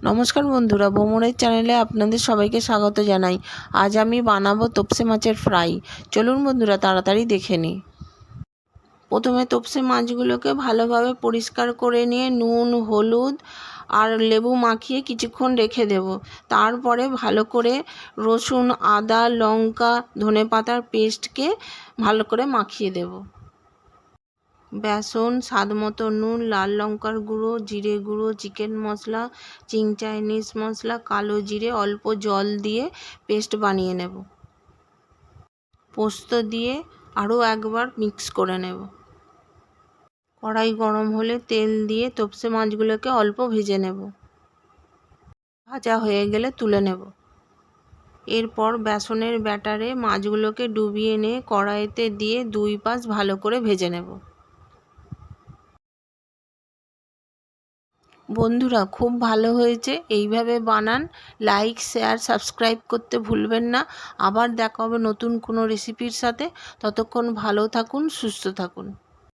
নমস্কার বন্ধুরা, ভ্রমণের চ্যানেলে আপনাদের সবাইকে স্বাগত জানাই। আজ আমি বানাবো তপসে মাছের ফ্রাই। চলুন বন্ধুরা, তাড়াতাড়ি দেখে নিই। প্রথমে তপসে মাছগুলোকে ভালোভাবে পরিষ্কার করে নিয়ে নুন, হলুদ আর লেবু মাখিয়ে কিছুক্ষণ রেখে দেব। তারপরে ভালো করে রসুন, আদা, লঙ্কা, ধনেপাতার পেস্টকে ভালো করে মাখিয়ে দেব। বেসন, স্বাদমতো নুন, লাল লঙ্কার গুঁড়ো, জিরে গুঁড়ো, চিকেন মশলা, চিং চাইনিজ মশলা, কালো জিরে, অল্প জল দিয়ে পেস্ট বানিয়ে নেব। পোস্ত দিয়ে আরও একবার মিক্স করে নেব। কড়াই গরম হলে তেল দিয়ে তপসে মাছগুলোকে অল্প ভেজে নেব। ভাজা হয়ে গেলে তুলে নেব। এরপর বেসনের ব্যাটারে মাছগুলোকে ডুবিয়ে নিয়ে কড়াইতে দিয়ে দুই পাশ ভালো করে ভেজে নেব। বন্ধুরা, খুব ভালো হয়েছে। এইভাবে বানান। লাইক, শেয়ার, সাবস্ক্রাইব করতে ভুলবেন না। আবার দেখা হবে নতুন কোনো রেসিপির সাথে। ততক্ষণ ভালো থাকুন, সুস্থ থাকুন।